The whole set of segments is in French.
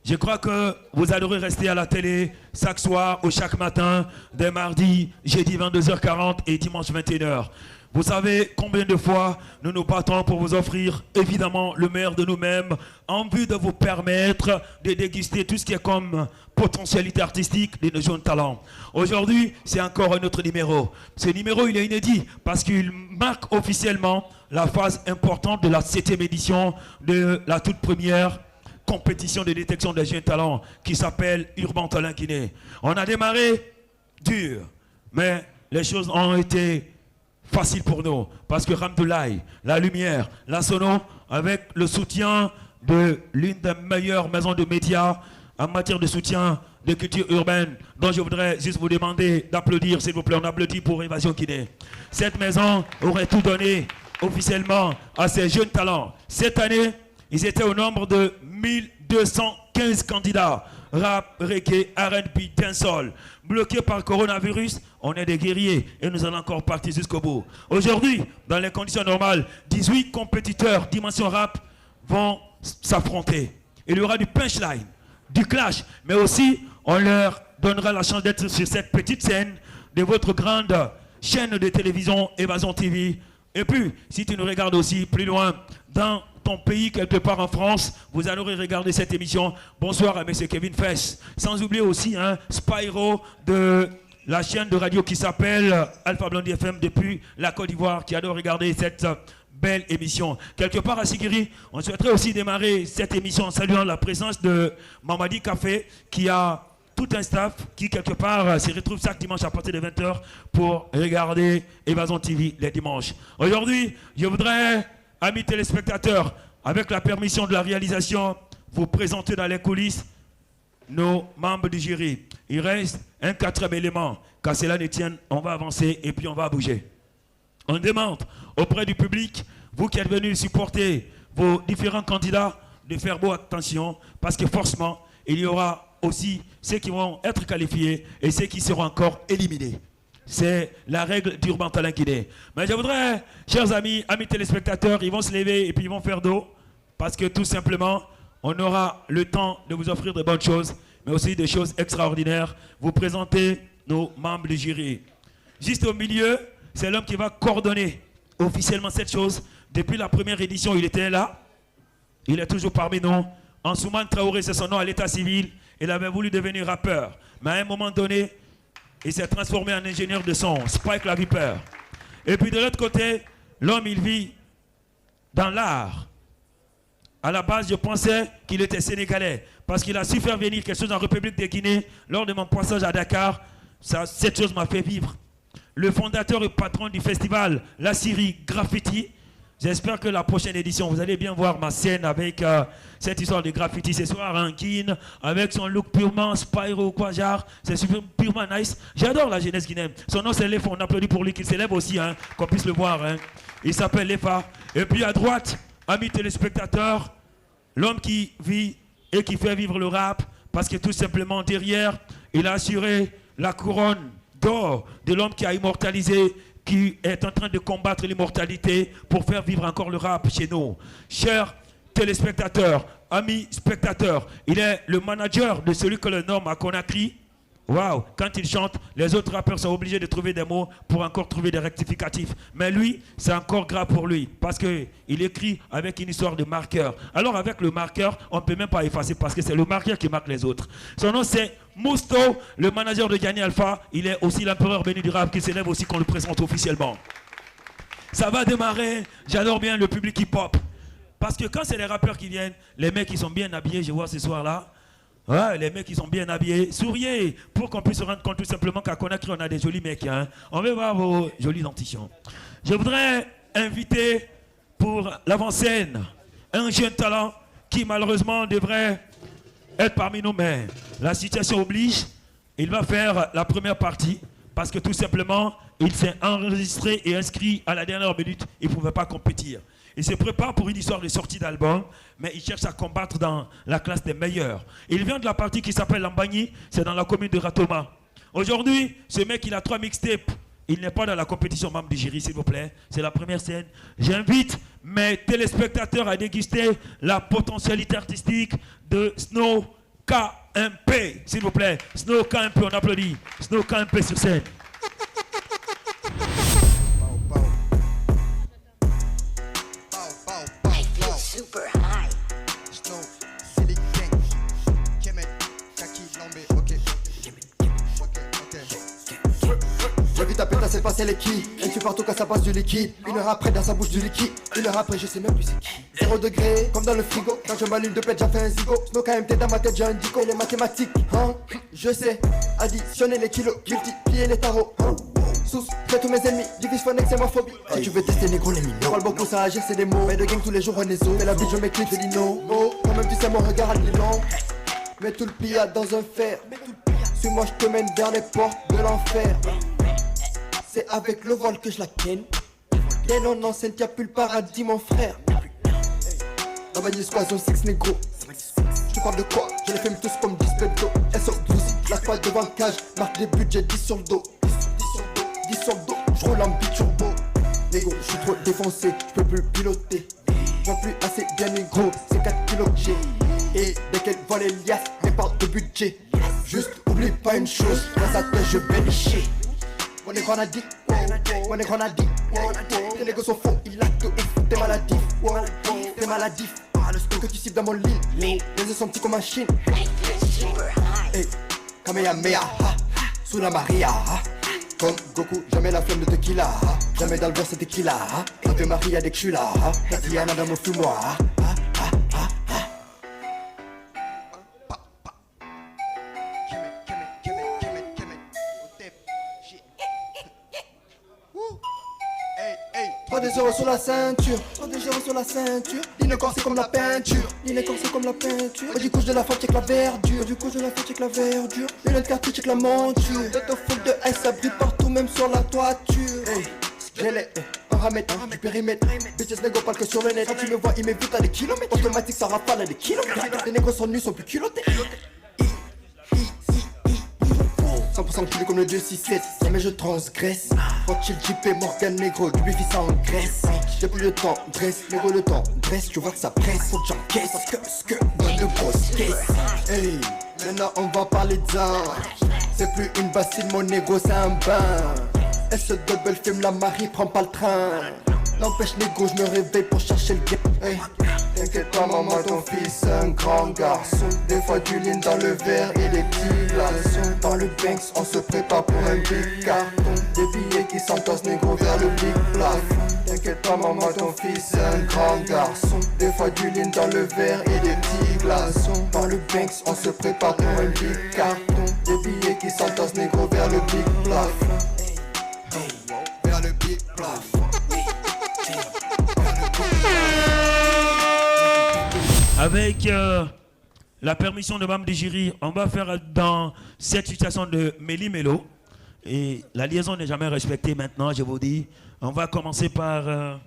Je crois que vous adorez rester à la télé chaque soir ou chaque matin, dès mardi, jeudi 22h40 et dimanche 21h. Vous savez combien de fois nous nous battons pour vous offrir évidemment le meilleur de nous-mêmes en vue de vous permettre de déguster tout ce qui est comme potentialité artistique de nos jeunes talents. Aujourd'hui, c'est encore un autre numéro. Ce numéro, il est inédit parce qu'il marque officiellement la phase importante de la 7e édition de la toute première compétition de détection des jeunes talents qui s'appelle Urban Talent Guinée. On a démarré dur, mais les choses ont été faciles pour nous parce que Ramdoulaye, la lumière, la sono, avec le soutien de l'une des meilleures maisons de médias en matière de soutien de culture urbaine, dont je voudrais juste vous demander d'applaudir, s'il vous plaît. On applaudit pour Évasion Guinée. Cette maison aurait tout donné officiellement à ces jeunes talents. Cette année, ils étaient au nombre de 1215 candidats. Rap, reggae, R&B, dancehall. Bloqués par le coronavirus, on est des guerriers et nous allons encore partir jusqu'au bout. Aujourd'hui, dans les conditions normales, 18 compétiteurs dimension rap vont s'affronter. Il y aura du punchline, du clash, mais aussi on leur donnera la chance d'être sur cette petite scène de votre grande chaîne de télévision Évasion TV. Et puis, si tu nous regardes aussi plus loin, dans ton pays, quelque part en France, vous allez regarder cette émission. Bonsoir à M. Kevin Fess. Sans oublier aussi Spyro de la chaîne de radio qui s'appelle Alpha Blondie FM depuis la Côte d'Ivoire, qui adore regarder cette belle émission. Quelque part à Sigiri, on souhaiterait aussi démarrer cette émission en saluant la présence de Mamadi Café, qui a tout un staff qui, quelque part, se retrouve chaque dimanche à partir de 20h pour regarder Évasion TV les dimanches. Aujourd'hui, je voudrais, amis téléspectateurs, avec la permission de la réalisation, vous présenter dans les coulisses nos membres du jury. Il reste un 4e élément. Qu'à cela ne tienne, on va avancer et puis on va bouger. On demande auprès du public, vous qui êtes venus supporter vos différents candidats, de faire beau attention parce que forcément, il y aura aussi ceux qui vont être qualifiés et ceux qui seront encore éliminés. C'est la règle d'Urban Talent Guinée. Mais je voudrais, chers amis, amis téléspectateurs, ils vont se lever et puis ils vont faire dos parce que tout simplement, on aura le temps de vous offrir de bonnes choses, mais aussi des choses extraordinaires. Vous présentez nos membres du jury. Juste au milieu, c'est l'homme qui va coordonner officiellement cette chose. Depuis la première édition, il était là. Il est toujours parmi nous. Ansouman Traoré, c'est son nom à l'état civil. Il avait voulu devenir rappeur. Mais à un moment donné, il s'est transformé en ingénieur de son, Spike la Viper. Et puis de l'autre côté, l'homme, il vit dans l'art. À la base, je pensais qu'il était sénégalais. Parce qu'il a su faire venir quelque chose en République de Guinée. Lors de mon passage à Dakar, cette chose m'a fait vivre. Le fondateur et patron du festival La Syrie Graffiti. J'espère que la prochaine édition, vous allez bien voir ma scène avec cette histoire de graffiti ce soir, un Guine, avec son look purement Spyro Quajar, c'est purement nice. J'adore la jeunesse guinéenne. Son nom c'est Lefa, on applaudit pour lui, qu'il s'élève aussi, qu'on puisse le voir. Il s'appelle Lefa. Et puis à droite, amis téléspectateurs, l'homme qui vit et qui fait vivre le rap, parce que tout simplement derrière, il a assuré la couronne d'or de l'homme qui a immortalisé, qui est en train de combattre l'immortalité pour faire vivre encore le rap chez nous. Chers téléspectateurs, amis spectateurs, il est le manager de celui que le nomme à Conakry. Waouh, quand il chante, les autres rappeurs sont obligés de trouver des mots pour encore trouver des rectificatifs. Mais lui, c'est encore grave pour lui parce qu'il écrit avec une histoire de marqueur. Alors avec le marqueur, on ne peut même pas effacer parce que c'est le marqueur qui marque les autres. Son nom c'est Mousto, le manager de Gianni Alpha. Il est aussi l'empereur béni du rap qui s'élève aussi qu'on le présente officiellement. Ça va démarrer, j'adore bien le public hip-hop. Parce que quand c'est les rappeurs qui viennent, les mecs qui sont bien habillés, je vois ce soir-là, ouais, les mecs, ils sont bien habillés. Souriez pour qu'on puisse se rendre compte tout simplement qu'à Conakry, on a des jolis mecs. On veut voir vos jolis dentitions. Je voudrais inviter pour l'avant-scène un jeune talent qui malheureusement devrait être parmi nous, mais la situation oblige. Il va faire la première partie parce que tout simplement, il s'est enregistré et inscrit à la dernière minute. Il ne pouvait pas compétir. Il se prépare pour une histoire de sortie d'album, mais il cherche à combattre dans la classe des meilleurs. Il vient de la partie qui s'appelle Lambagny, c'est dans la commune de Ratoma. Aujourd'hui, ce mec, il a 3 mixtapes. Il n'est pas dans la compétition membre du jury, s'il vous plaît. C'est la première scène. J'invite mes téléspectateurs à déguster la potentialité artistique de Snow KMP, s'il vous plaît. Snow KMP, on applaudit. Snow KMP sur scène. Super high. Snow, Silly Gang, Kemet, Kaki, Lambé, ok. J'ai vu ta pétasse, c'est passer les quilles. Elle tue partout quand ça passe du liquide. Une heure après, dans sa bouche du liquide. Une heure après, je sais même plus c'est qui. 0 degré, comme dans le frigo. Quand je m'allume de plaid, j'en fais un zigo. Snow KMT dans ma tête, j'ai un dico. Les mathématiques, hein, je sais. Additionner les kilos, multiplier les tarots, hein. Sous, fais tous mes ennemis, divise phonique, c'est ma phobie. Si tu veux tester négro, les mignons. Parle beaucoup, ça agit, c'est des mots. Mais de gang tous les jours, on est zo. Fais la vie, je m'éclipse, je dis no. Oh, quand même, tu sais, mon regard a des longs. Mets tout le pillade dans un fer. Suis-moi, je te mène vers les portes de l'enfer. C'est avec le voile que je la ken. Bien non, non, c'est y'a plus le paradis, mon frère. La vanille squazo, 6 négro. Je te parle de quoi? Je les filme tous comme 10 pédos. SO12, la squad devant le cage. Marque des budgets 10 sur le dos. 10 sur le dos, je roule en biturbo. Négo, je suis trop défoncé, je peux plus piloter. Je vois plus assez bien négro, c'est 4 kilos que j'ai. Et dès qu'elle voit les liasses, les portes de budget. Juste oublie pas une chose, dans sa tête je vais licher. On est qu'on a dit, on est qu'on a dit. Tes négos sont faux, il a de ouf, t'es maladif. T'es maladif, le stock que tu cibles dans mon lit. Les yeux sont petits comme un chine. Hey, Kamehameha, sous la Maria. Comme Goku, jamais la flamme de tequila. Jamais dans le verre c'est tequila. Ave Maria dès que je suis là. Tatiana dans mon fumoir. Trop des euros sur la ceinture, trop des euros sur la ceinture. Ligne corsée comme la peinture, ligne corsée comme la peinture. Du coup je de la faute check la verdure, du coup je de la faute check la verdure. Une autre quartier check la monture. Tête au full de ice, ça brille partout même sur la toiture. Hey, j'ai les paramètres du périmètre. Bitches négo parle que sur le net. Quand tu me vois il m'évite à des kilomètres. Automatique ça rafale à des kilomètres. Les négos sont nus, sont plus culottés. 100% culé comme le 267, jamais je transgresse. Rothschild, JP, Morgan, négro, du béfi ça engraisse. J'ai plus le temps, dresse, négro le temps, dresse. Tu vois que ça presse, faut que j'encaisse. Que, dans de grosses caisses. Hey, maintenant on va parler de ça. C'est plus une bassine, mon négro c'est un bain. Elle se double film, la Marie prend pas le train. N'empêche négro, je me réveille pour chercher le game. Hey. T'inquiète pas maman, ton fils c'est un grand garçon. Des fois du lean dans le verre et les petits glaçons. Dans le Banks on se prépare pour un big carton. Des billets qui s'entassent négro vers le big plafond. T'inquiète pas maman, ton fils c'est un grand garçon. Des fois du lean dans le verre et des petits glaçons. Dans le Banks on se prépare pour un big carton. Des billets qui s'entassent négro vers le big plafond. Vers le big plafond. Avec la permission de Mme Djiri, on va faire dans cette situation de Méli Mélo. Et la liaison n'est jamais respectée maintenant, je vous dis. On va commencer par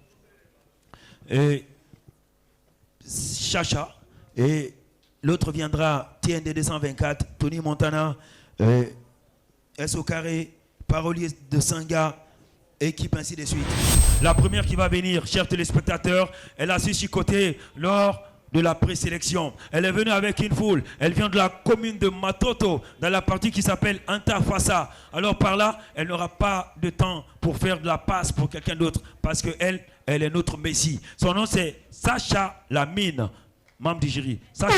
Chacha. Et l'autre viendra TND 224, Tony Montana, S au carré, parolier de Sanga, équipe ainsi de suite. La première qui va venir, chers téléspectateurs, elle a su chicoter lors de la présélection. Elle est venue avec une foule. Elle vient de la commune de Matoto, dans la partie qui s'appelle Antafassa. Alors par là, elle n'aura pas de temps pour faire de la passe pour quelqu'un d'autre, parce qu'elle, elle est notre Messie. Son nom c'est Sacha Lamine. Mme Djiri. Sacha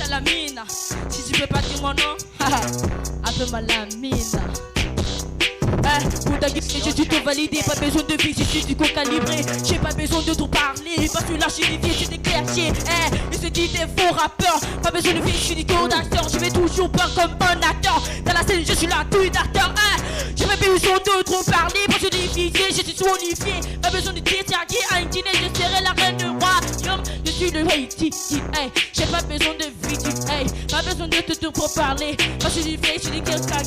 Lamine. Si tu peux pas dire mon nom, appelle-moi la mine. Pour ta guide, je suis tout validé, pas besoin de vie, je suis du coup calibré. J'ai pas besoin de tout parler, parce que là je suis des c'est des clairchiers. Et se dit des faux rappeurs, pas besoin de vie, je suis du coup d'acteur. Je vais toujours peur comme un acteur. Dans la scène, je suis là, tout d'acteur. J'ai pas besoin de trop parler, parce que je suis je suis solifié. Pas besoin de dire, à un dîner, je serai la reine de royaume. Je suis le Haiti, j'ai pas besoin de vie, pas besoin de tout pour parler. Parce que je suis des quelqu'un,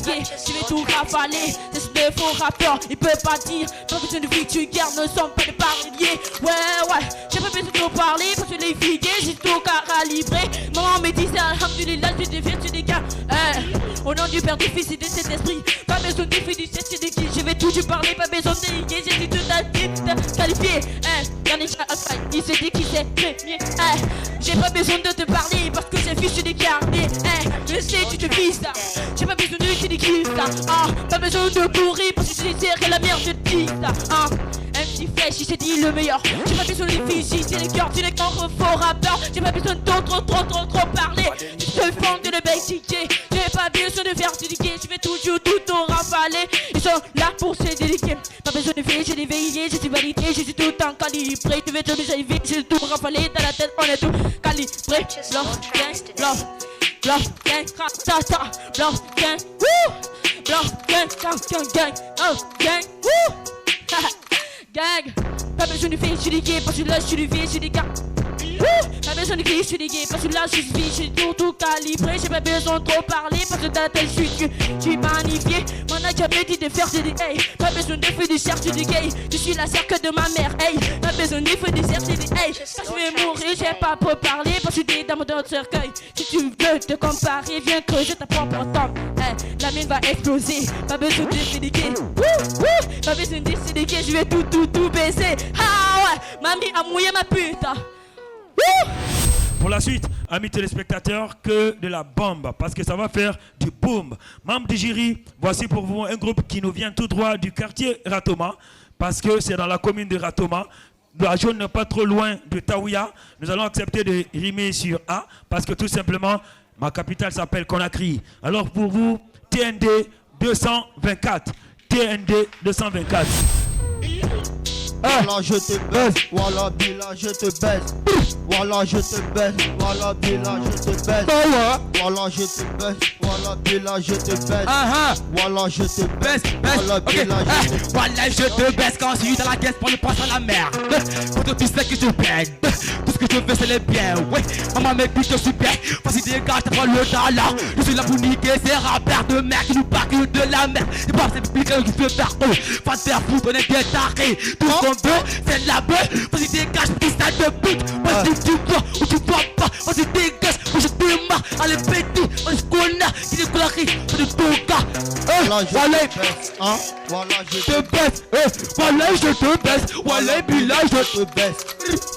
je vais tout ravaler. C'est des faux rappeurs, ils peuvent pas dire. Pas besoin de vie, tu gardes, ne sont pas des paroliers. Ouais, j'ai pas besoin de parler, parce que les filles, j'ai tout calibré. Maman me dit, c'est alhamdoulilah, je deviens, tu des gars. Au nom du Père, du Fils et de cet esprit. Pas besoin de finir, c'est de qui je vais toujours parler. Pas besoin de lier, j'ai dit tout à vite qualifié. Yannick Alpha, il se dit qu'il s'est premier. J'ai pas besoin de te parler parce que j'ai fichu des carnets. Je sais, tu te fiches ça. J'ai pas besoin de finir qui ça. Pas besoin de courir parce que je sais la merde de qui ça. Un petit flèche, il s'est dit le meilleur. J'ai pas besoin de fiches, c'est le cœur, tu n'es qu'un faux rappeur. J'ai pas besoin de trop parler. Je te fends de le bêtisier. J'ai pas besoin de faire déliquer. Je vais toujours tout en rafaler. Ils sont là pour se déliquer. Pas besoin de faire, j'ai des veillés, je suis validé, je suis tout en calibré. Tu veux te déjà arriver, j'ai tout rafalé. Dans la tête, on est tout calibré. Love, gang, ta, love, gang, wouh. Love, gang, oh, gang, wouh. Gang, pas besoin de faire, je suis dégué, parce que là je suis vieux, je suis des gars. Pas besoin de crier, je suis dégué, parce que là je suis vie, je suis tout calibré. J'ai pas besoin de trop parler, parce que dans la tête je suis magnifié. Mon a jamais dit de faire des hey. Pas besoin de faire des cherches de gay. Je suis la cercle de ma mère, hey. Pas besoin de faire des cherches de hey. Quand je vais mourir, j'ai pas pour parler, parce que t'es dans mon cercueil. Si tu veux te comparer, viens creuser ta propre tombe. Hey, la mienne va exploser, pas besoin de se déguer. Pas besoin de se déguer, je vais tout baiser. Ah ouais, mamie a mouillé ma pute. Pour la suite, amis téléspectateurs, que de la bombe, parce que ça va faire du boom. Membres du jury, voici pour vous un groupe qui nous vient tout droit du quartier Ratoma, parce que c'est dans la commune de Ratoma. La zone n'est pas trop loin de Taouya. Nous allons accepter de rimer sur A, parce que tout simplement, ma capitale s'appelle Conakry. Alors pour vous, TND 224. TND 224. Voilà je te baise, voilà Bila je te baise. Voilà je te baise, voilà Bila je te baise. Voilà je te baise, voilà Bila je te baise. Voilà je te baise, voilà Bila je te baise. Voilà je te baise quand je suis dans la caisse pour ne pas à la merde. Pour que tu sais que je baise. Tout ce que je fais c'est les biens, ouais. Maman me dit que je suis bien. Vas-y dégage, t'as pas le talent. Je suis là pour niquer ces rappeurs de merde qui nous parlent de la merde. C'est pas ces publics qui se faire eux. Pas te faire foutre, on est bien tarés. Tout ce qu'on veut, c'est de la bœuf. Vas-y dégage, petit stade de pute. Vas-y tu vois ou tu vois pas. Vas-y dégage, moi je te marre. Allez petit, on se connaît. Qui est coloré, c'est de ton gars. Voilà je te baise, hein. Voilà je te baise. Voilà je te baise. Voilà Bila je te baise.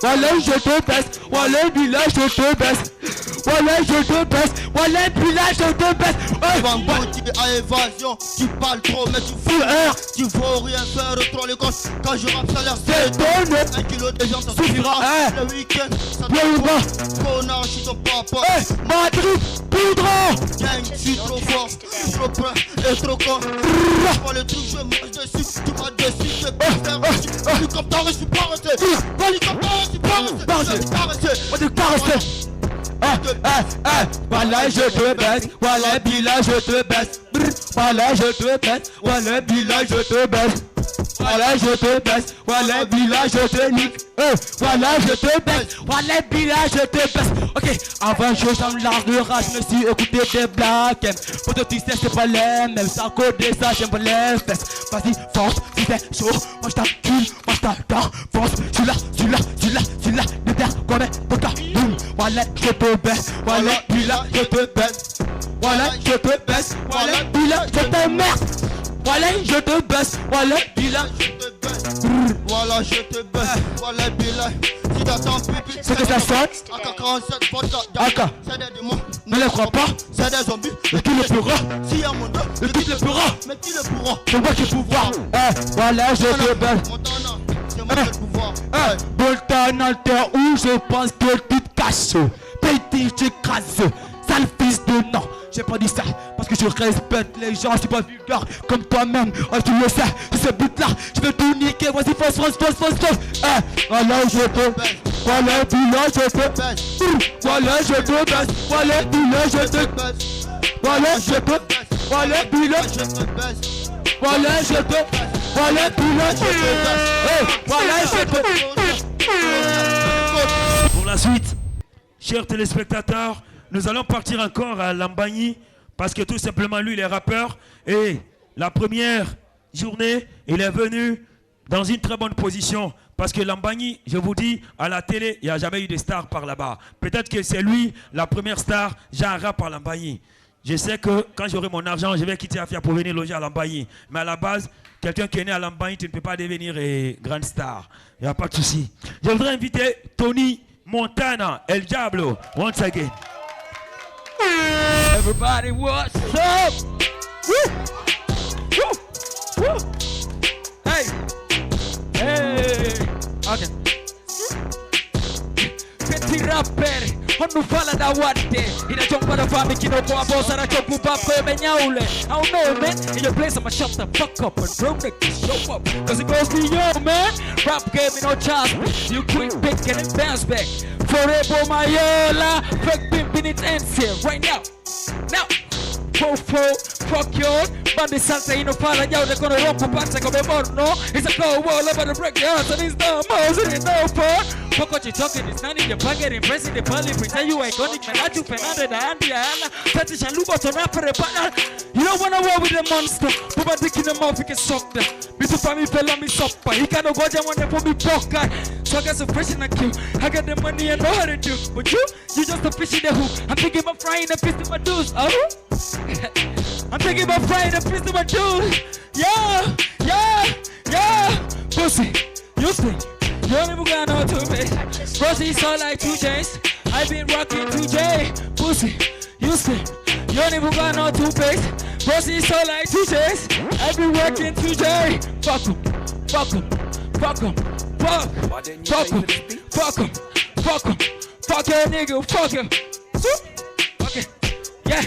Voilà je te baise. Voilà Bila je te baise. Voilà je te baise. Voilà Bila je te baise. Bambou à évasion, tu parles trop mais tu fous l'air. Tu veux rien faire trop les gosses. Quand je rappe ça l'air c'est donné. 1 kilo de viande ça suffira. Le week-end ça te va. Connard je suis ton papa. Madrid, poudre. Gang, je suis trop fort, trop plein et trop con. Pas le truc, je mange dessus, tu m'as dessus, je peux faire dessus. Hélicoptère, je suis pas resté. Hélicoptère, je suis pas resté. Je suis pas resté. On est caressé. Voilà je te baisse. Voilà Bila je te baisse. Voilà je te baisse. Voilà Bila je te baisse. Voilà je te baisse. Voilà Bila je te nique. Voilà je te baisse. Voilà Bila je te baisse. Ok, avant je chante l'art de rage. Je me suis écouté des blagues. Pour te sais c'est pas les mêmes. Ça code ça j'aime pas les fesses. Vas-y force, si c'est chaud. Moi je t'accule, moi je t'adore. Force, tu là, de terre comme un coca. Voilà je te baisse. Voilà Bila je te baisse. Voilà je te baisse. Voilà Bila je te merde. Voilà je te baisse. Voilà Bila je te baisse. Voilà je te baisse. Voilà Bila. Si t'attends pipi, c'est que ça sonne. AK-47 vodka. C'est des démons. Ne les crois pas. C'est des zombies. Et qui le pourra? Si y'a mon dos, Et qui le pourra? mais qui le pourra? C'est moi qui ai pouvoir. Voilà je te baisse. Montana, c'est moi qui ai le pouvoir. Montana, terre où je pense que tu te caches. Petit, j'écrase. Sale fils de non. J'ai pas dit ça parce que je respecte les gens, je suis pas vulgaire comme toi-même. Oh, tu le sais, c'est ce but-là, je veux tout niquer. Vas-y, fonce. Voilà, je te baisse. Voilà, Bila, je te baisse. Voilà, je te baisse. Voilà, Bila, je te baisse. Voilà, je te baisse. Voilà, Bila, je te baisse. Voilà, je te baisse. Voilà, Bila, je te baisse. Voilà, je te baisse. Pour la suite, chers téléspectateurs, nous allons partir encore à Lambagny parce que tout simplement lui il est rappeur et la première journée il est venu dans une très bonne position parce que Lambagny, je vous dis, à la télé il n'y a jamais eu de star par là-bas. Peut-être que c'est lui la première star genre rap par Lambagny. Je sais que quand j'aurai mon argent, je vais quitter Afia pour venir loger à Lambaye. Mais à la base, quelqu'un qui est né à Lambaye, tu ne peux pas devenir grande star. Il n'y a pas de souci. Je voudrais inviter Tony Montana, El Diablo, once again. Everybody, what's up? Woo! Woo! Woo! Hey! Hey! Okay. Petit rapper, on nous parle d'Awate. Il a jump on the family, qui n'a pas à boss, à jump up, mais nyaoule. I don't know, man. In your place, I'ma shut the fuck up and bro, make you show up. Cause it goes beyond, man. Rap gave me no chance. You quit picking and bounce back. Forever, my yola. Fuck pimping it ends here, right now. Now. Fuck you. Bandi salsa in a pala, yo, they're gonna rock up and come on, no. It's a cold wall over the break, yeah, so it's no more, it's no fun. Fuck what you talking, it's not in your pocket, impressing the poly, pretend you iconic, man, I do Fernanda, the Andy, Anna, Tati Shaluba, to rap for a partner. You don't wanna war with the monster, put my dick in the mouth, you can suck them. Me to family fella, me supper, he can't go down when they put me pocket. So I got some fish in the queue, I got the money and know how to do. But you just a fish in the hoop, I'm thinking about frying a piece of my dudes, oh? I'm thinking about frying a piece of my dudes. Yeah, yeah, yeah. Pussy, you think you don't even got no 2 face. Pussy, so like 2 J's. I've been rocking 2J. Pussy, you think you don't even got no 2 face. Pussy, so like 2 J's. I've been rocking 2J. Fuck 'em, fuck 'em, fuck 'em, fuck 'em, fuck 'em, fuck 'em, fuck your nigga, fuck him. Okay, yeah.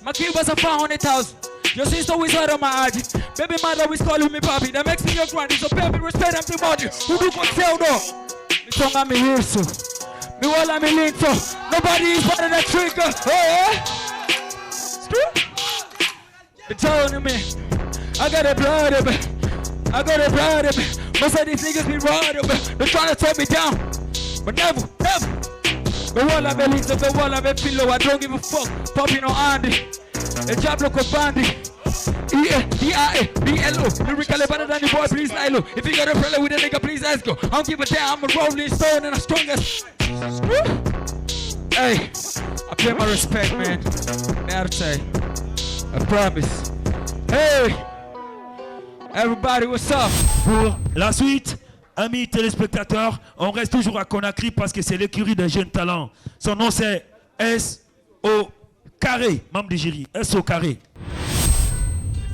My kid was a 400,000. Your sister always heard on my IG. Baby mother always calling me papi. That makes me your granny. So baby respect them to body. Who do not tell though? Me tongue at me here so. Me wall at me link so. Nobody is part of that trigger. Hey, they telling me I got a blood of it. I got a blood of it. Most of these niggas be raw of it. They're trying to tear me down. But never, never. Me wall at me link so. Me wall at me pillow. I don't give a fuck. Popping on Andy. El Diablo con Bandi. E-A-D-I-A-B-L-O. Lyrically better than the boy, please Lilo. If you got a fella with a nigga, please ask go. I don't give a damn, I'm a rolling stone and I'm strongest. Hey, I pay my respect, man. Merte. I promise. Hey, everybody, what's up? Pour la suite, amis téléspectateurs, on reste toujours à Conakry parce que c'est l'écurie d'un jeune talent. Son nom c'est S.O. Carré, membre du jury, S.O. Carré.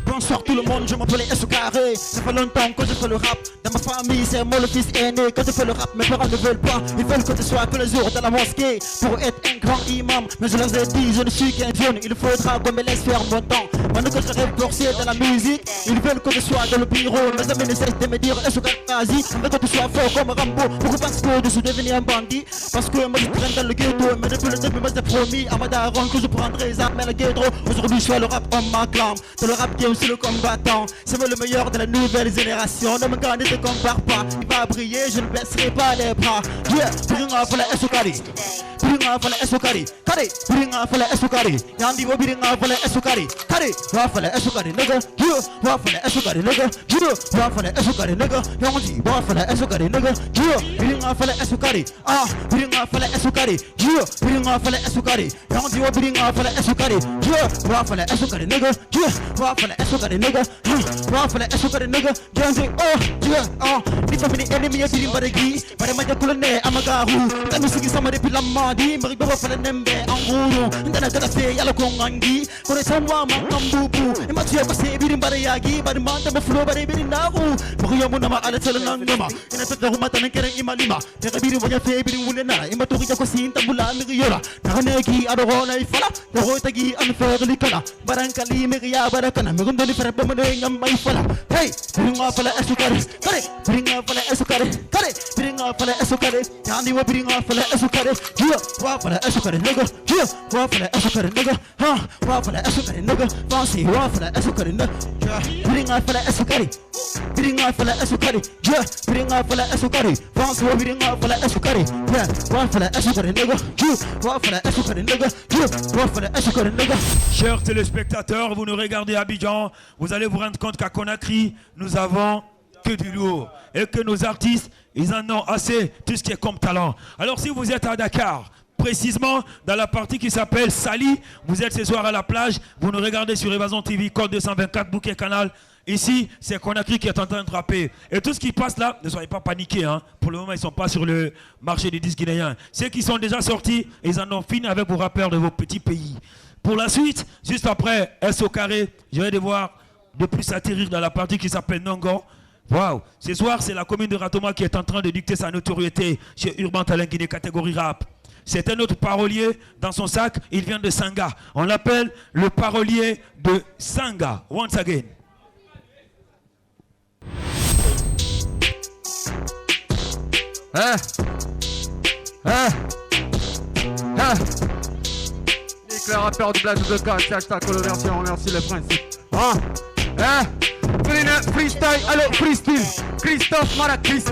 Bonsoir tout le monde, je m'appelle S.O. Carré. Ça fait longtemps que je fais le rap. Dans ma famille, c'est moi le fils aîné. Quand je fais le rap, mes parents ne veulent pas. Ils veulent que je sois tous les jours dans la mosquée pour être un grand imam. Mais je leur ai dit, je ne suis qu'un jeune. Il faudra qu'on me laisse faire mon temps. Maintenant que je rêve forcé dans la musique, ils veulent que je sois dans le bureau. Mes amis ne cessent de me dire S.O. Carré, mais que tu sois fort comme Rambo. Pourquoi parce que je suis devenu un bandit? Parce que moi je traîne dans le ghetto. Mais depuis le début, moi j'ai promis à ma daronne que je prendrai les armes et le ghetto. Aujourd'hui je fais le rap, on m'acclame. C'est le rap qui est aussi le combattant. C'est moi le meilleur de la nouvelle génération. Ne me gagne, ne te compare pas. Il va briller, je ne baisserai pas les bras. Yeah, bring off la S.O. Carré. Bring off la S.O. Carré. Carré, bring off la S.O. Carré. Yandi wo bring off la S.O. Carré. Carré, off la S.O. Carré, nigga. You, off la S.O. Carré, nigga. You, off la S.O. Carré, nigga. Yandi, off la S.O. Carré, nigga. You, bring off la S.O. Carré. Ah, bring off la S.O. Carré. You, bring off la S.O. Carré. Yandi wo bring off la S.O. Carré. You, off la S.O. Carré, nigga. You, off la S.O. Carré, nigga. Off la S.O. Carré, nigga. Yandi, oh, yeah, oh. Ni family enemy ya birim baregi. Bare maja kulane amagaru. Kami sigi sama depuis la madi. Mari baba fala nembe anguru. Ndana kada fe yala kongangi. Kore samwa makambubu. Ima tuya base birim bareyagi. Bare manta me flow bare birim naru. Mari yamu nama ala tala nangama. Ina tata humata nengkere ima lima. Tega birim wanya fe birim wulena. Ima tuki jako sinta bula miri yola. Nakanegi adorona ifala. Toro tagi anferli kala. Barankali miri ya barakana. Mirundoni ferbe mene ngamba ifala. Hey, bring off la S.O. Carré. Carré, bring off la S.O. Carré. Carré, bring off la S.O. Carré. Yandi wo bring off la S.O. Carré. Yeah, off la S.O. Carré, nigga. Yeah, off la S.O. Carré, nigga. Huh, off la S.O. Carré, nigga. Fancy, off la S.O. Carré, nigga. Yeah, bring off la S.O. Carré. Bring off la S.O. Carré. Yeah, bring off la S.O. Carré. Fancy, wo bring off la S.O. Carré. Yeah, off la S.O. Carré, nigga. Yeah, off la S.O. Carré, nigga. Yeah, off la S.O. Carré, nigga. Chers téléspectateurs, vous nous regardez à Abidjan, vous allez vous rendre compte qu'à Conakry, nous avons que du lourd et que nos artistes, ils en ont assez, tout ce qui est comme talent. Alors si vous êtes à Dakar, précisément dans la partie qui s'appelle Sali. Vous êtes ce soir à la plage, vous nous regardez sur Évasion TV, code 224, bouquet canal. Ici, c'est Conakry qui est en train de rapper. Et tout ce qui passe là, ne soyez pas paniqués. Hein. Pour le moment, ils ne sont pas sur le marché des disques guinéens. Ceux qui sont déjà sortis, ils en ont fini avec vos rappeurs de vos petits pays. Pour la suite, juste après S au carré, je vais devoir de plus atterrir dans la partie qui s'appelle Nongo. Waouh! Ce soir, c'est la commune de Ratoma qui est en train de dicter sa notoriété chez Urban Talent Guinée, catégorie rap. C'est un autre parolier dans son sac, il vient de Sanga. On l'appelle le parolier de Sanga. Once again. Nique le rappeur du blaze de cash, hashtag coloversion, merci le principe. Freestyle, allo freestyle, Christophe Mara Chris.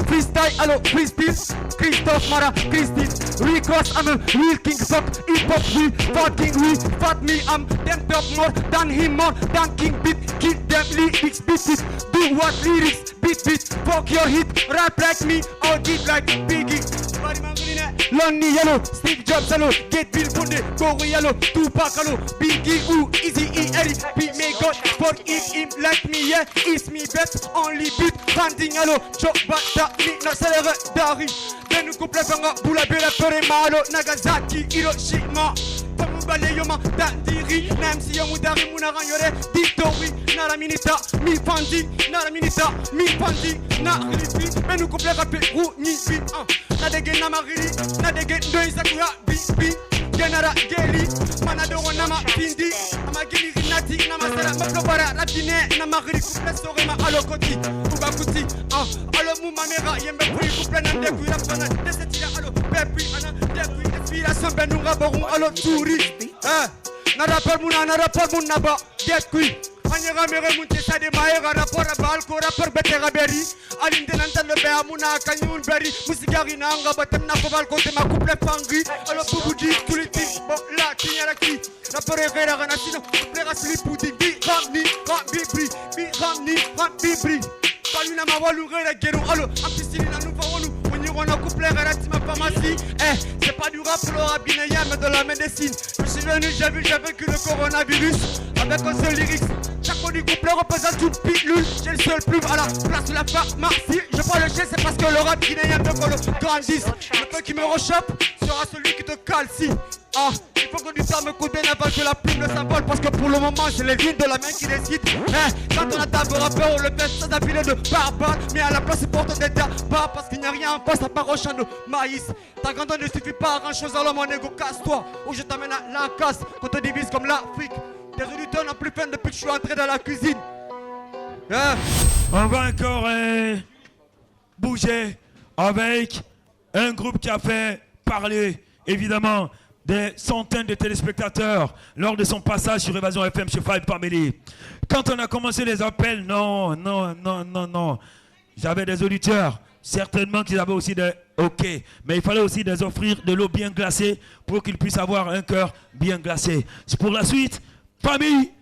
Freestyle, allo freestyle, Christophe Mara Christine. Recross, I'm a real king fuck, hip hop we, fucking we, fuck me, I'm them top more than him, more than king beat, kill them lyrics, beat it, do what lyrics, beat, fuck your hit, rap like me, or deep like Biggie. Lonely yellow, Steve Jobs allo, Get Bill Bunde, Corey yellow, Tupac allo, Biggie ou Easy E, Eric, be may God forgive him like me, yeah, it's me best, only beat, banding allo, Joe Bata, me no celebre Dari, then you couple fanga, Bula Bela Pere Malo, Nagasaki, Hiroshima, Pamubale Yoma, Dandiri, Namsi Yamudari Munaranyore, Ditori, Nara Minita, mi Pandi, Nara Minita, mi Pandi, Narifi, then you couple rapper, Ru, Ni, Bi, Nadege Namarili, Nadege Ndoi Sakura, Bi, Genara Geli, Manadoro Nama Pindi, Amagili Rinati, Namasara, Maplobara, Rapine, Namari, Couple Sorema, Alokoti, Ubakuti, Alo Mumamera, Yembe Puri, Couple Nandeku, Rapana, Desetia, Alo, Pepi, Ana, Deku, Inspiration, Benura, Baron, Alo, Touri, Narapal Muna, Narapal Munaba, Deku. Anyera mere munte sa de maera rapport à balko rapport betera beri alinde nantan le bea muna kanyun beri musigari nanga batem na balko te ma couple fangri alors bubudi kuliti bo la tinyara ki rapport era gana sino couple rasli pudding bi ramni ram bibri paluna ma walu gera gero alors ampisili na nous fawonu on a couplé relativement pharmacie. C'est pas du rap pour le rap guinéen, mais de la médecine. Je suis venu, j'ai vécu le coronavirus avec un seul lyrics. Chaque mot du couplet représente une pilule. J'ai le seul plume à la place de la pharmacie. Je prends le jet, c'est parce que le rap guinéen veut qu'on le grandisse. Le peu qui me rechoppe sera celui qui te calcie. Il faut que du temps me coûte bien avant que la plume le symbole. Parce que pour le moment, c'est les lignes de la main qui décident. Quand on attaque le rappeur, on le fait sans appeler de barbare. Mais à la place, il porte des tabacs. Parce qu'il n'y a rien en face à part au champ de maïs. Ta grandeur ne suffit pas à grand chose, alors mon ego casse-toi. Ou je t'amène à la casse, qu'on te divise comme l'Afrique. Tes auditeurs n'ont plus faim depuis que je suis entré dans la cuisine. On va encore bouger avec un groupe qui a fait parler, évidemment, des centaines de téléspectateurs lors de son passage sur Évasion FM chez Five Family. Quand on a commencé les appels, non. J'avais des auditeurs, certainement qu'ils avaient aussi des OK, mais il fallait aussi les offrir de l'eau bien glacée pour qu'ils puissent avoir un cœur bien glacé. C'est pour la suite, famille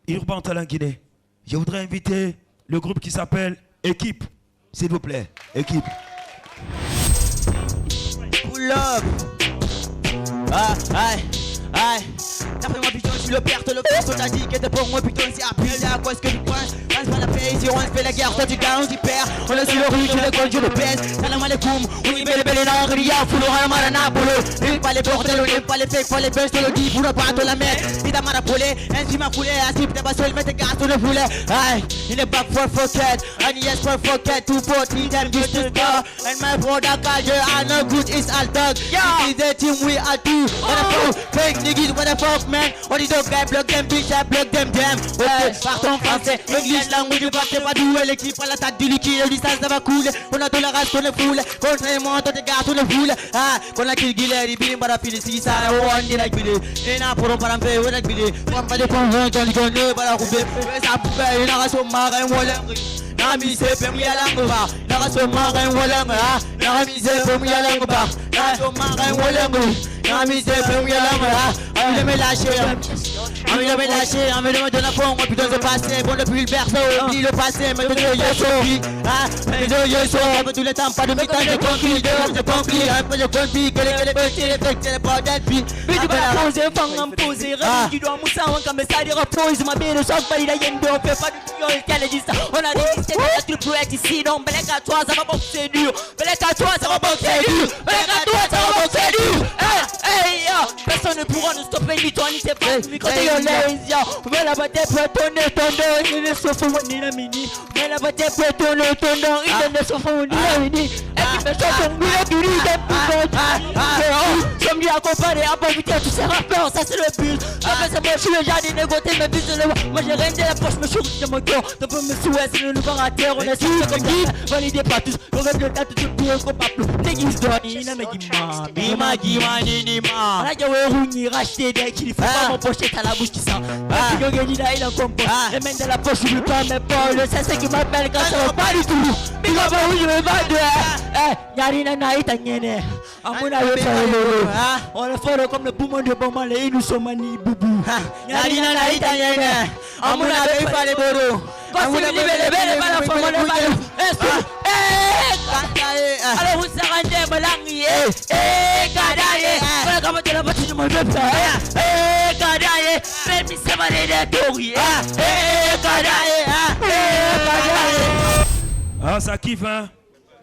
Urban Talent Guinée. Je voudrais inviter le groupe qui s'appelle Équipe, s'il vous plaît, Équipe. Pull up. D'après moi putain je suis le père de le père. On t'a dit que t'es pour moi putain c'est appelé à quoi est-ce que tu penses. Pense pas la paix si on fait la guerre. Toi tu gagnes ou tu perds. On est sur le rue, tu le comptes, je le pèse. Salam alaikum, on y met les belles dans Ria. Foulou Ramarana Polo. N'aime pas les bordels, on n'aime pas les fakes, pas les buzz. Je te le dis pour ne pas te la mettre. Il t'a marapolé, ainsi m'a foulé. Assis t'es pas seul, mais t'es gars, on le voulait. Aïe, il est back for forget. And yes for forget. 240 them used to go. And my brother Kaja, I know good is all dog. This is the team we are two. What the fuck, fake niggas, what the fuck man. On dit donc block them bitch, I block them damn. Ok, partons français, English language, du parti pas doué. L'équipe à l'attaque du liquide, le distance ça va couler. On a tout le reste, on est foule. Contrairement, toi t'es gars, on est foule. Qu'on a kill Guilherme, Billy Barafili, si ça, on dit like Billy. Et n'a pour pas l'enfer, on like Billy. On pas de convaincre, on dit qu'on est pas la roubée. Ça pouvait, une race au marin, on l'aime. Nami se pemi alangoba, nara so marin wolanga, nami se pemi alangoba, nara so marin wolanga, nami se pemi alangoba, on me lâcher. Envie de me lâcher, envie de me donner la forme, moi putain c'est passé. Bon depuis le berceau, oublie le passé, maintenant je suis maintenant je suis pour tous les temps, pas de méthode de conflit, de conflit, un peu de conflit, que les petits, les petits, les bordels, puis tu vas la poser, fang en poser, tu dois mousser avant comme ça, il repose, ma belle, choc, pas il y a une on fait pas de gueule, qu'elle dit ça, on a résisté, tu peux être ici, donc belek à toi, ça va boxer dur, belek à toi, ça va boxer dur, belek à toi, ça va boxer dur, hey, personne ne pourra nous stopper, ni toi, ni tes pas, ni quand t'es en l'aise, on va la bataille pour tourner ton dos, il est sauf au ni la mini, on va la bataille pour tourner ton dos, il est sauf au ni la mini, et qui fait ça comme lui, qui lui donne plus de comme lui accompagné, à pas éviter tous ces rappeurs, ça c'est le but, après c'est moi, je suis le jardin négoté, mais plus de le moi j'ai rien de la poche, me choque de mon cœur, t'as pas me souhaiter, c'est le nouveau à terre, on est sur comme guide, validé pas tous, on rêve de date, tout bien comme pas plus, n'existe pas, il n'a pas dit ma, bima, nima, la jaoué rougni, racheté, dès qu'il faut pas mon pochette à la bouche qui sent, le petit gagné là, il en compost, les mains de la poche, j'oublie pas mes balles, c'est qui m'appelle quand ça va pas du tout, big up où je vais pas de, Yarina naïta nyene, amuna yosa lolo, on est fort comme le poumon de Boman, et nous sommes ni boubou, Yarina naïta nyene, amuna yosa lolo, amuna bébé, pas la forme de balle, alors vous s'arrêtez, Malangi, Kadaye, voilà comment tu l'as battu de mon peuple, Kadaye, même si c'est mal de Tori, Kadaye, Ah, ça kiffe, hein?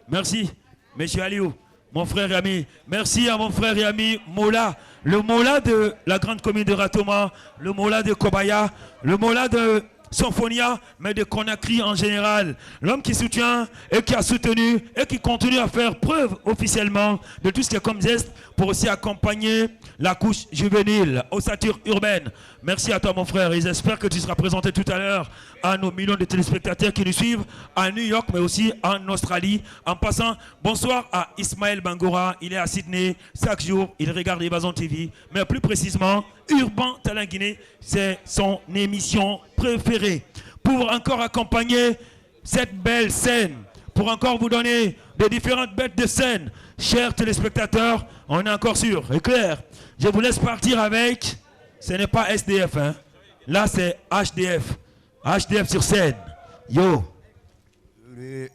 Merci, monsieur Aliou, mon frère et ami. Merci à mon frère et ami Mola, le Mola de la grande commune de Ratoma, le Mola de Kobaya, le Mola de Symphonia, mais de Conakry en général. L'homme qui soutient et qui a soutenu et qui continue à faire preuve officiellement de tout ce qui est comme geste pour aussi accompagner la couche juvénile, ossature urbaine. Merci à toi mon frère et j'espère que tu seras présenté tout à l'heure à nos millions de téléspectateurs qui nous suivent à New York mais aussi en Australie. En passant, bonsoir à Ismaël Bangora, il est à Sydney, chaque jour il regarde Évasion TV, mais plus précisément Urban Talent Guinée, c'est son émission préférée. Pour encore accompagner cette belle scène, pour encore vous donner des différentes bêtes de scène, chers téléspectateurs, on est encore sûr et clair. Je vous laisse partir avec, ce n'est pas SDF, hein. Là c'est HDF. HDF sur scène. Yo. Hey.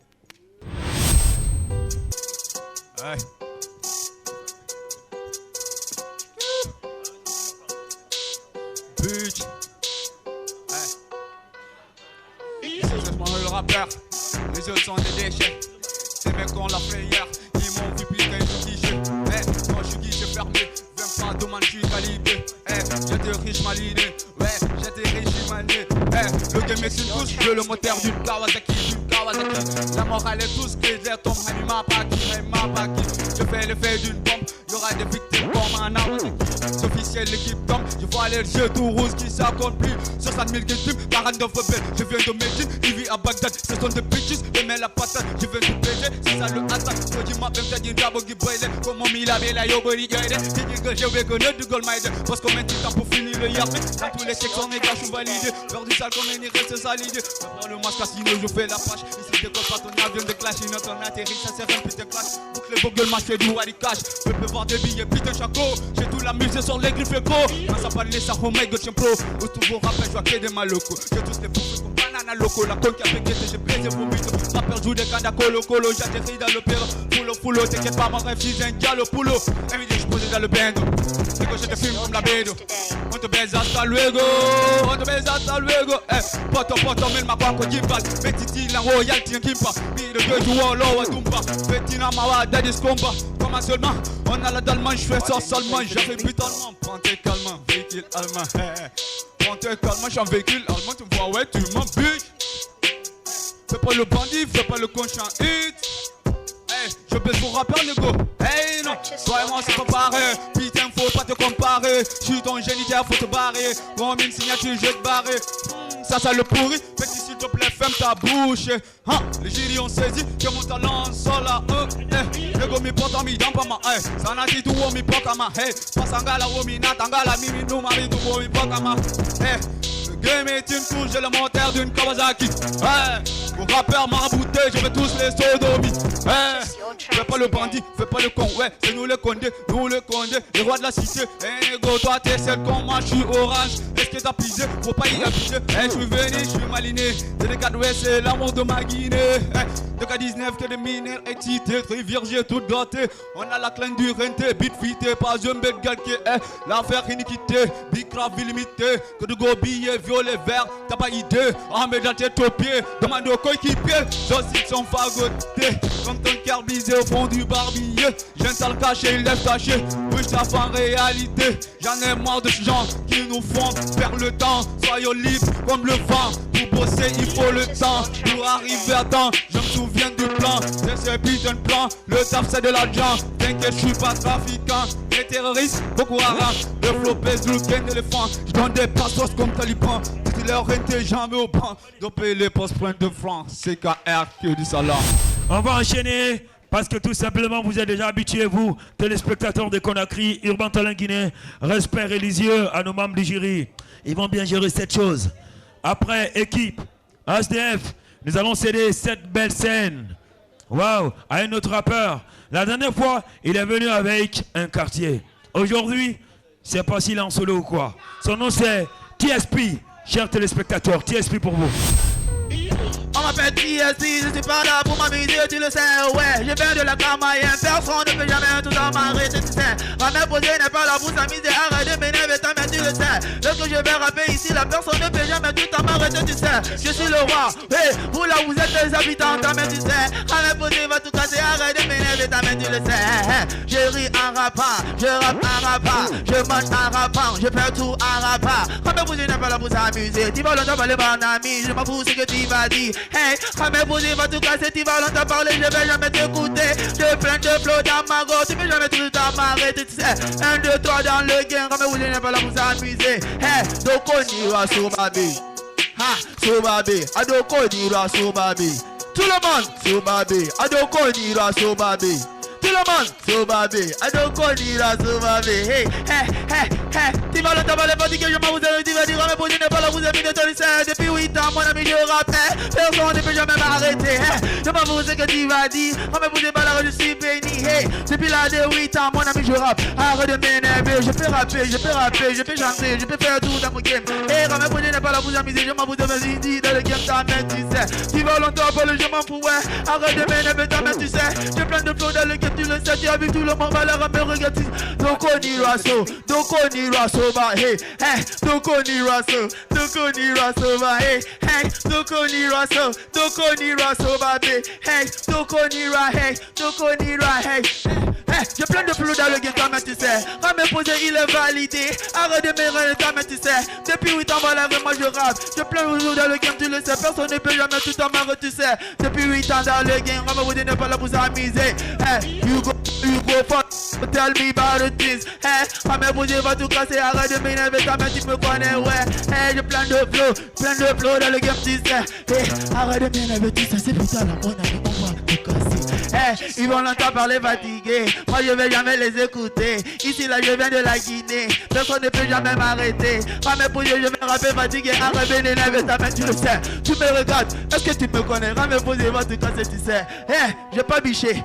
Bitch. Hey. C'est moi le rappeur. Les autres sont des déchets. Ces mecs on l'a fait hier. Ils m'ont vu piquer du guichet. Hey. Moi je suis guichet fermé. Viens pas demander, je suis calibré. Hey. J'étais riche maliné. Ouais, j'étais riche mané. Hey. Le game est une douce. Je le moteur d'une Kawasaki. La morale est tous que les tombes. Elle m'a pas qui. Je fais l'effet d'une bombe. Y'aura des victimes comme un arbre. C'est officiel, l'équipe tombe. Je vois les yeux tout rouges qui s'accomplissent. 60 000 victimes, 49 rebelles. Je viens de Médine, il vit à Bagdad. Ce sont des bitches, mais mets la patate. Je viens de PG, c'est ça le attaque. Faut dire ma même t'as dit d'abord qui brûle. Comment il a la yobori gueule. J'ai dit que je vais connaître du gold mine. Parce qu'on met du temps pour finir le yard. Dans tous les chèques, on est gars, je suis validé. Faire du sale comme une irrite, c'est ça l'idée. Je prends le masque, sinon je fais la pâche. Ici, décolle pas ton avion de clash. Une autre atterrit, ça sert un putain de clash. Boucle les beaux gueules, match, du wadi cash. Je peux voir des billets, putain chaco. J'ai tout la musée sur les griffes éco. Quand ça parle ça, oh my god, j'aime pro. Au tout vos rappels, je vois que des malocos. J'ai tous les bouffes comme banana loco. La conque avec qui j'ai baisé vos mythos. Rappel joue des cannes colo. J'atterris dans le père. Fulo, t'inquiète pas, mon rêve, c'est un dialogue poulo. Invité, je posais dans le bendo. C'est que je te filme comme la bédo. On te baise hasta luego. Poto, mais ma banque qui parle. Petit la royal, tiens qui parle. Mille de joueurs, l'eau, Dumba. Petit Namawa, Dadis combat. Comment seulement, on a la dalman, je fais ça seulement. J'arrive brutalement, prends-toi calmement, véhicule allemand. Prends-toi calmement, j'suis en véhicule allemand, tu me vois, ouais, tu m'en bitch. Fais pas le bandit, fais pas le conscient hit. Hey, je baisse pour rappeur, nego. Hey, non, toi et moi, c'est pas pareil. Putain, faut pas te comparer. J'suis ton géniteur, faut te barrer. Comme une signature, je vais te barrer. Ça le pourri, petit s'il te plaît, ferme ta bouche. Hein, les gilets ont saisi que mon talent sol à eux. Le go mi porte mi dans pas ma. Ça n'a dit tout au mi poka ma. Hey, pas angala au mi natangala mimi nous mari tout au mi poka ma. Hey, le game est une couche, j'ai le moteur d'une Kawasaki. Hey. Vos rappeurs maraboutés, je vais tous les sodomies. Fais pas le bandit, fais pas le con, ouais, c'est nous le condé, les rois de la cité. Go, toi t'es celle comme moi, je suis orange. Est-ce que t'as pisé, faut pas y abuser. Je suis venu, je suis maliné. C'est le 4 ouest, c'est l'amour de ma Guinée. De K19 que des mineurs excités, rivière j'ai tout gâté. On a la clane du renté, beat fité, pas un bête galqué. L'affaire iniquité, big grave illimité. Que de gros billets, violet, vert, t'as pas idée. En met dans tes pieds, demande au coéquipier. J'oscille son fagoté, comme ton cœur brisé au fond du barbier. J'entends le caché, il lève taché. Oui, je en réalité. J'en ai marre de ces gens qui nous font perdre le temps. Soyons libres comme le vent. Pour bosser, il faut le temps. Pour arriver à temps, je me souviens du plan. C'est ce putain de plan. Le taf, c'est de l'argent. T'inquiète, je suis pas trafiquant. Les terroristes, beaucoup haram. Le flow pèse le gain d'éléphant. Je donne des passos comme Taliban. C'est leur renté jamais au banc. Doper les postes pleins de francs. CKR que du salam. On va enchaîner parce que tout simplement vous êtes déjà habitués, vous, téléspectateurs de Conakry, Urban Talent Guinée. Respect religieux à nos membres du jury. Ils vont bien gérer cette chose. Après, équipe, HDF, nous allons céder cette belle scène. Waouh, à un autre rappeur. La dernière fois, il est venu avec un quartier. Aujourd'hui, c'est pas s'il est en solo ou quoi. Son nom c'est TSP. Chers téléspectateurs, TSP pour vous. On m'appelle TSP, je suis pas là pour m'amuser, tu le sais, ouais. Je viens de la Camaïenne, personne ne peut jamais tout en m'arrêter, tu sais. Ramène posé n'est pas là pour s'amuser, arrête de m'énerver, ta mère, tu le sais. Lorsque je vais rapper ici, la personne ne peut jamais tout en m'arrêter, tu sais. Je suis le roi, hey, vous là vous êtes les habitants, ta mère, tu sais. Ramène posé va tout casser, arrête de m'énerver, ta mère, tu le sais. Je ris en rappant, je rappe en rappant, je mange en rappant, je perds tout en rappant. Ramène posé n'est pas là pour s'amuser, tu vas longtemps parler, mon ami, je m'en fous ce que tu vas dire. Hey, Ramé Bouzi va tout casser, tu vas longtemps parler, je vais jamais t'écouter. J'ai plein de flots dans ma gorge, tu peux jamais tout m'arrêter, tu sais. 1, 2, 3 dans le game, Ramé Bouzi n'est pas là pour s'amuser. Hey, Doko Nira Soubabi. Ha, Soubabi, Adoko Nira Soubabi. Tout le monde, Soubabi, Adoko Nira Soubabi. Tout le monde, Soubabi, Adoko Nira Soubabi. Hey, hey, hey, hey. Tu vas longtemps parler, fatigué, je m'en vous ai dit, Ramé Bouzi n'est pas là, vous avez mis de ton lycée. Depuis 8 ans, mon ami, je rappelle. Personne ne peut jamais m'arrêter. Je m'en fous ce que tu vas dire. Ramé Bouzi n'est pas là, je suis béni. Hey, depuis l'âge de 8 ans, mon ami, je rappe. Arrête de m'énerver. Je peux rapper, je peux rapper, je peux chanter, je peux faire tout dans mon game. Hey, Ramé Bouzi n'est pas là pour s'amuser. Je m'en fous de me dire dans le game, ta mère, tu sais. Tu vas longtemps parler, je m'en fous, ouais. Arrête de m'énerver, ta mère, tu sais. J'ai plein de flots dans le game, tu le sais. Tu as vu tout le monde va la ramener, regarde. Donc on ira so, donc on ira so, bah, hey, hey, donc on ira so, donc on ira so, bah, hey, hey, donc on ira so, donc on ira so, bah, hey, donc on ira, hey, donc on ira, hey, hey, j'ai plein de flots dans le game, comment tu sais. Ramé posé, il est validé. Arrête de m'énerver, comment tu sais. Depuis 8 ans, voilà, moi je rappe. J'ai plein de flots dans le game, tu le sais. Personne ne peut jamais tout en marre, tu sais. Depuis 8 ans dans le game, Ramé posé n'est pas là pour s'amuser. Hey, you go fuck, tell me about the things. Hey, Ramé posé va tout casser. Arrête de m'énerver, comment tu me connais, ouais. Hey, j'ai plein de flots dans le game, tu sais. Hey, arrête de m'énerver, tu sais. C'est putain là, mon ami, on va tout casser. Hey, ils vont longtemps parler fatigués. Moi je vais jamais les écouter. Ici là je viens de la Guinée. Personne ne peut jamais m'arrêter. Ramé Bouzi, je vais rapper fatigué. Arrête de m'énerver, ta main, tu le sais. Tu me regardes, est-ce que tu me connais? Ramé Bouzi va tout casser, tu sais. Hey, j'ai pas biché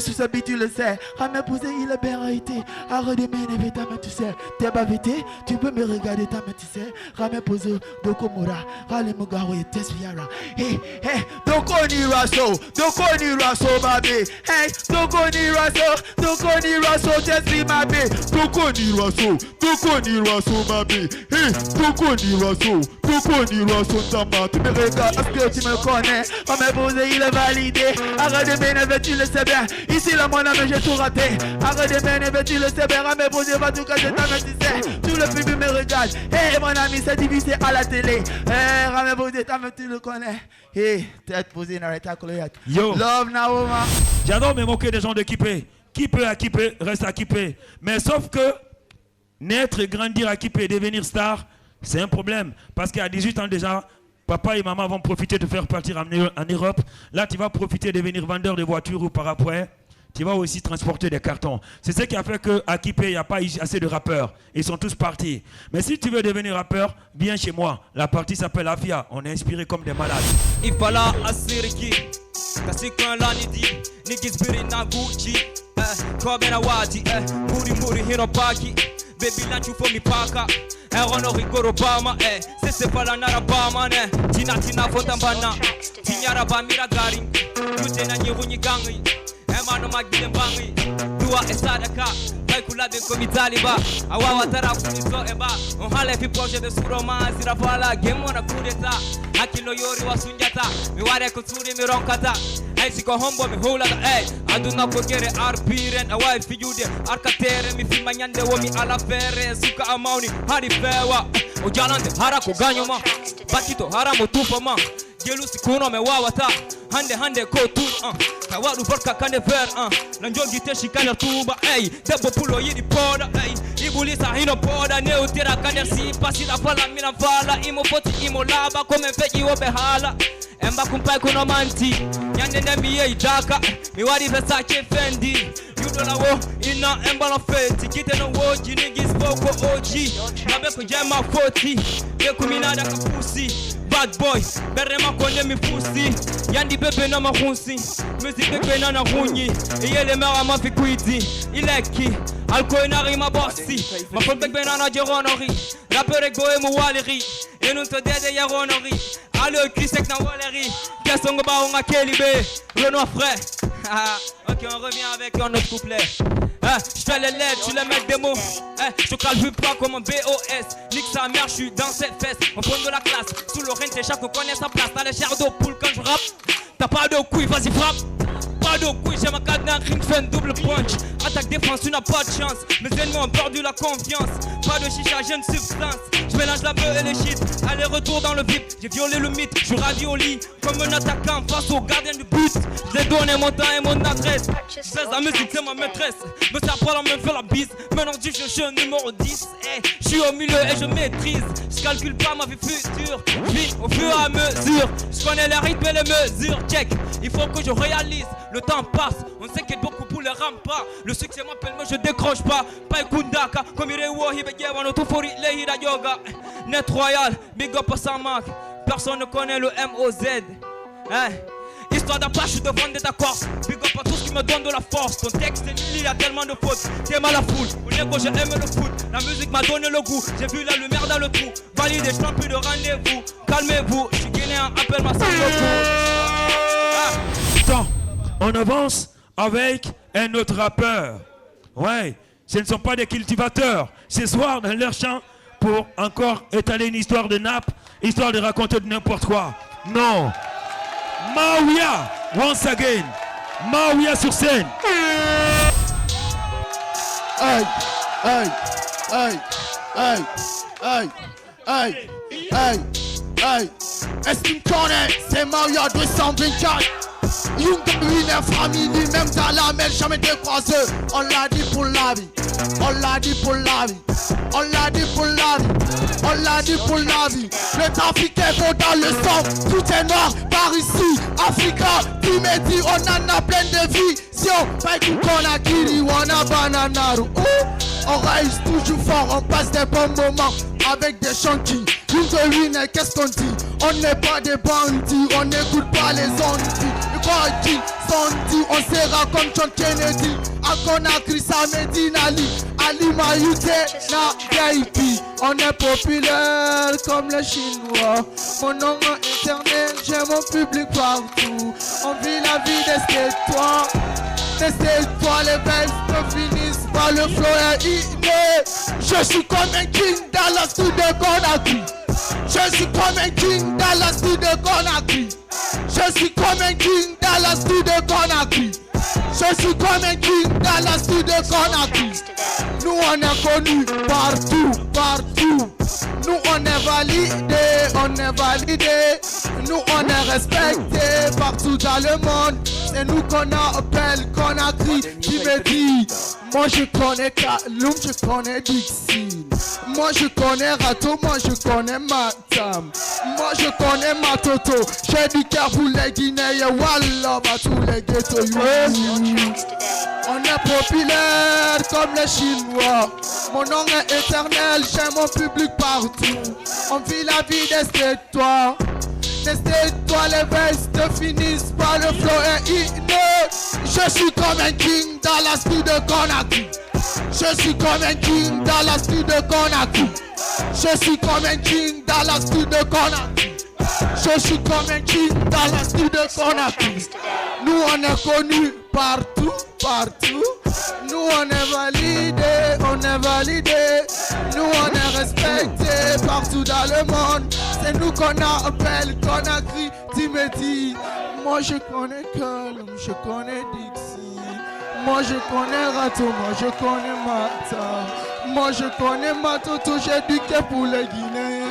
sur ce beat, tu le sais. Ramé Bouzi, il est bien arrêté. Arrête de m'énerver, ta main, tu sais. T'es bavité, tu peux me regarder, ta main, tu sais. Ramé Bouzi, Dokomura, Rale Mugawe, Tesviara. Hey, hey, Doko Nira so, Doko Nira so, baby. Hey, Doko Nira so, Doko Nira so, Tesvi, baby. Doko Nira so, Doko Nira so, baby. Hey, Doko Nira so, Doko Nira so, Tama. Tu me regardes, est-ce que tu me connais? Ramé Bouzi, il est validé. Arrête de m'énerver, tu le sais bien. Ici là, mon ami, j'ai tout raté. Arrête de m'énerver, tu le sais bien. Ramé Bouzi va tout casser, ta main, tu sais. Tout le public me regarde. Hey, mon ami, c'est divisé à la télé. Hey, Ramé Bouzi, ta main, tu le connais. Hey, tête posée, n'arrête pas de Yo, Love Naoma. j'adore me moquer des gens d'équipés. Qui peut équiper, reste équipé. Mais sauf que naître et grandir équipé, devenir star, c'est un problème. Parce qu'à 18 ans déjà, papa et maman vont profiter de faire partir en Europe. Là, tu vas profiter de devenir vendeur de voitures ou par après. tu vas aussi transporter des cartons. C'est ce qui a fait qu'à Kipé, il n'y a pas assez de rappeurs. Ils sont tous partis. Mais si tu veux devenir rappeur, viens chez moi. La partie s'appelle Afia. On est inspiré comme des malades. Il fallait asiriki. Kasika lanidi. Niggas biri na Gucci. Kobe na wadi. Muri Hiropaki. Baby lanchu for mi paka. Erono rigoro bama. Sese pala narabama ne. Tina fotambana. Tinyara bamira gari. Yute na nyirunyi gangi. Emano magile mbangi. Dua esadaka. Kula de komitaliba awawa tara kunizo eba on hale fi projet de suroma zira fala game on a coup d'état akilo yori wasunjata mi ware kutsuri mi ronkata ay siko hombo mi hola ay aduna ko kere arpiren awai fi jude arkatere mi fi manyande wo mi ala fere suka amauni hari fewa o jalande hara ko ganyo ma bakito hara motufa ma gelu sikuno me wawata hande ko tu kawadu forka kane ver na njogi te shikana tuba ey debo pulo yidi poda ey ibulisa hino poda ne utira kane si pasi da fala mina fala imo poti imo laba come peji wo behala emba kumpai kuno manti nyande ne miye idaka mi wadi pesa che fendi yudola wo ina emba la feti kite no woji nigis boko oji na be ko jema 40 be kuminada kapusi bad boy berema konde mi fusi yandi bebe na mahunsi musique bebe na hunyi yele mara ma fi kwiti ileki alko na rima bossi ma fol bebe na jeronori rapper ego e mo waleri e non to dede yaronori allo kisek na waleri kasongo ba on akelibe Renoir frère. Ok, on revient avec un autre couplet. Je fais les lettres, tu les mets des mots. Je calcule pas comme un BOS. Nique sa mère, je suis dans ses fesses. Au fond de la classe, sous le règne, chaque connaît sa place. T'as les chairs de poule quand je rappe. T'as pas de couilles, vas-y frappe. Pas de couilles, j'ai ma cadenas, ring fait un double punch. Attaque défense, tu n'as pas de chance. Mes ennemis ont perdu la confiance. Pas de chicha, j'ai une substance. Je mélange la beuh et les shit. Aller-retour dans le vip, j'ai violé le mythe. Je suis ravi au lit, comme un attaquant face au gardien du but. J'ai donné mon temps et mon adresse. Je fais la musique, c'est ma maîtresse. Me s'apprend à me faire la bise. Maintenant je suis numéro 10. Je suis au milieu et je maîtrise. Je calcule pas ma vie future. Je vis au fur et à mesure. Je connais les rythmes et les mesures. Check, il faut que je réalise. Le temps passe, on s'inquiète beaucoup pour les remparts. Le succès m'appelle mais je décroche pas. Pas Kundaka, comme il est Wahi Begewa, no Tufori, Lehida Yoga. Net Royal, big up à Samak. Personne ne connaît le MOZ. Histoire d'apache, je suis devant des accords. Big up à tous qui me donnent de la force. Ton texte est nul, il y a tellement de fautes. T'aimes à la foule, au négo j'ai aimé le foot. La musique m'a donné le goût, j'ai vu la lumière dans le trou. Validé, je prends plus de rendez-vous. Calmez-vous, je suis guinéen, appelle-moi Sangoku. Attends, on avance avec un autre rappeur. Ouais, ce ne sont pas des cultivateurs. Ce soir, dans leur champ, pour encore étaler une histoire de nappe, histoire de raconter de n'importe quoi. Non. Mawia, once again. Mawia sur scène. Aïe, aïe, aïe, aïe, aïe, aïe, aïe, aïe. Est-ce qu'il me connaît? C'est Mawia 224. Young Winner Family, même dans la mer, jamais décroisé. On l'a dit pour la vie. On l'a dit pour la vie. On l'a dit pour la vie. On l'a dit pour la vie. Le trafic est beau dans le sang. Tout est noir par ici. Africa, tu me dis, on en a plein de visions. Pas qu'on a kiri, on a bananaru. On rise toujours fort, on passe des bons moments avec des chantings. Winner, qu'est-ce qu'on dit? On n'est pas des bandits, on n'écoute pas les ondits. On sera comme John Kennedy. A Conakry, Samedine Ali, Ali Mayute, na VIP. On est populaire comme les Chinois. Mon nom est internet, j'ai mon public partout. On vit la vie des toi. Laissez-toi, les belles ne finissent pas, le flow est inné. Je suis comme un king dans la studio de Conakry. Je suis comme un king dans la studio de Conakry. Je suis comme un king dans la studio de Conakry. Je suis comme un king dans la studio de Conakry. Nous on est connus partout, partout. Nous on est validés, on est validés. Nous on est respectés partout dans le monde. C'est nous qu'on appelle Conakry. Conakry, qui me dit, moi je connais Kaloum, je connais Dixine. Moi je connais Rato, moi je connais Matam. Moi je connais Matoto, j'ai du cœur pour les Guinéens, Wallah, à tous les ghettos. On est populaire comme les Chinois. Mon nom est éternel, j'ai mon public partout. On vit la vie des toi. Toi les vestes finissent par le flow et inné. Je suis comme un king dans la street de Conakry. Je suis comme un king dans la street de Conakry. Je suis comme un king dans la street de Conakry. Je suis comme un king dans la street de Conakry. Nous on est connus partout, partout. Nous on est validés, on est validés. Nous on est respectés partout dans le monde. C'est nous qu'on appelle Conakry, Timeti. Moi je connais Kaloum, je connais Dixie. Moi je connais Rato, moi je connais Mata. Moi je connais Matoto, j'ai du cœur pour les Guinéens.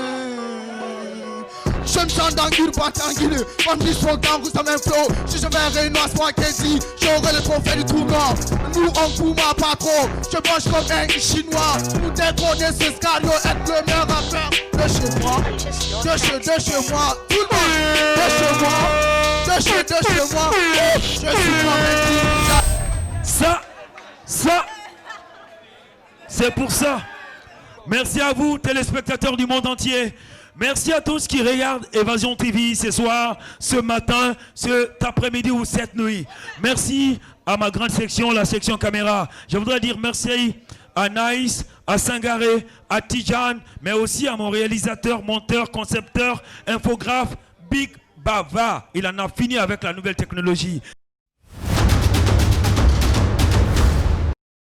Je me sens d'anguille, pas d'anguille. On me dit son gang, ça même flow. Si je verrais une noix, moi qui dit, j'aurais le trophée du trou nord. Nous on boum pas trop. Je mange comme un chinois. Nous détrôner ce scandale, être le meilleur rappeur de chez moi. De chez moi. Tout le monde. De chez moi. De chez moi. Oh, je suis comme un king. Ça, c'est pour ça. Merci à vous, téléspectateurs du monde entier. Merci à tous qui regardent Évasion TV ce soir, ce matin, cet après-midi ou cette nuit. Merci à ma grande section, la section caméra. Je voudrais dire merci à Nice, à Sangaré, à Tijan, mais aussi à mon réalisateur, monteur, concepteur, infographe, Big Bava. Il en a fini avec la nouvelle technologie.